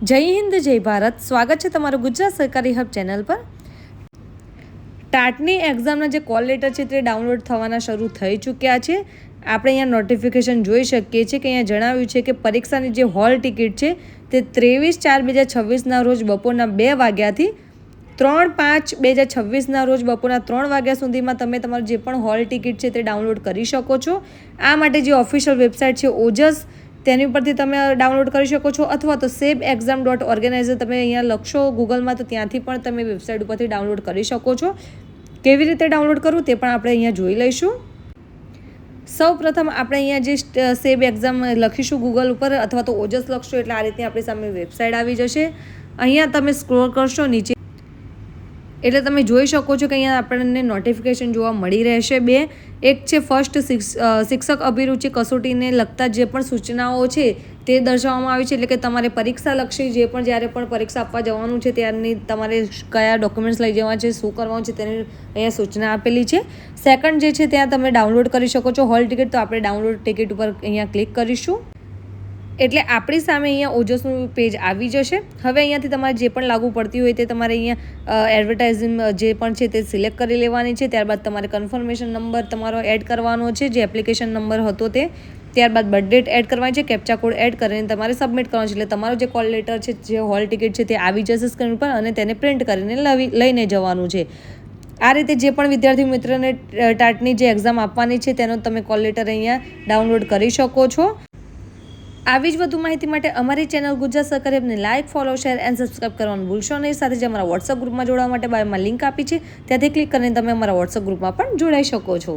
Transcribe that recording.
જય હિન્દ જય ભારત. સ્વાગત છે તમારું ગુજરાત સરકારી હબ ચેનલ પર. ટાટની એક્ઝામના જે કોલ લેટર છે તે ડાઉનલોડ થવાના શરૂ થઈ ચૂક્યા છે. આપણે અહીંયા નોટિફિકેશન જોઈ શકીએ છીએ કે અહીંયા જણાવ્યું છે કે પરીક્ષાની જે હોલ ટિકિટ છે તે 23/4/2026ના રોજ બપોરના 2 વાગ્યાથી 3/5/2026ના રોજ બપોરના 3 વાગ્યા સુધીમાં તમે તમારું જે પણ હોલ ટિકિટ છે તે ડાઉનલોડ કરી શકો છો. આ માટે જે ઓફિશિયલ વેબસાઇટ છે ઓજસ તેની ઉપરથી તમે ડાઉનલોડ કરી શકો છો, અથવા તો sebexam.organizer તમે અહીંયા લખશો ગૂગલમાં તો ત્યાંથી પણ તમે વેબસાઇટ ઉપરથી ડાઉનલોડ કરી શકો છો. કેવી રીતે ડાઉનલોડ કરવું તે પણ આપણે અહીંયા જોઈ લઈશું. સૌ પ્રથમ આપણે અહીંયા જે સેબ એક્ઝામ લખીશું ગૂગલ ઉપર અથવા તો ઓજસ લખશો એટલે આ રીતે આપણી સામે વેબસાઇટ આવી જશે. અહીંયા તમે સ્ક્રોલ કરશો નીચે એટલે તમે જોઈ શકો છો કે અહીંયા આપણને નોટિફિકેશન જોવા મળી રહેશે બે. એક છે ફર્સ્ટ શિક્ષક અભિરુચિ કસોટીને લગતા જે પણ સૂચનાઓ છે તે દર્શાવવામાં આવી છે, એટલે કે તમારે પરીક્ષાલક્ષી જે પણ જ્યારે પણ પરીક્ષા આપવા જવાનું છે ત્યારની તમારે કયા ડોક્યુમેન્ટ્સ લઈ જવા છે, શું કરવાનું છે તેની અહીંયા સૂચના આપેલી છે. સેકન્ડ જે છે ત્યાં તમે ડાઉનલોડ કરી શકો છો હોલ ટિકિટ, તો આપણે ડાઉનલોડ ટિકિટ ઉપર અહીંયા ક્લિક કરીશું એટલે આપણી સામે અહીંયા ઓજસનું પેજ આવી જશે. હવે અહીંયાથી તમારે જે પણ લાગુ પડતી હોય તે તમારે અહીંયા એડવર્ટાઇઝિંગ જે પણ છે તે સિલેક્ટ કરી લેવાની છે. ત્યારબાદ તમારે કન્ફર્મેશન નંબર તમારો એડ કરવાનો છે, જે એપ્લિકેશન નંબર હતો તે. ત્યારબાદ બર્થ ડેટ એડ કરવાની છે, કેપ્ચા કોડ એડ કરીને તમારે સબમિટ કરવાનો છે. એટલે તમારો જે કોલ લેટર છે, જે હોલ ટિકિટ છે તે આવી જશે સ્ક્રીન ઉપર અને તેને પ્રિન્ટ કરીને લઈને જવાનું છે. આ રીતે જે પણ વિદ્યાર્થી મિત્રોને ટાટની જે એક્ઝામ આપવાની છે તેનો તમે કોલ લેટર અહીંયા ડાઉનલોડ કરી શકો છો. આવી જ વધુ માહિતી માટે અમારી ચેનલ ગુજરાત સરકારી હબને like, follow, share and subscribe કરવાનું ભૂલશો નહીં. સાથે જ અમારા વોટ્સઅપ ગ્રુપમાં જોડાવા માટે બાયોમાં લિંક આપી છે, ત્યાંથી ક્લિક કરીને તમે અમારા વોટ્સઅપ ગ્રુપમાં પણ જોડાઈ શકો છો.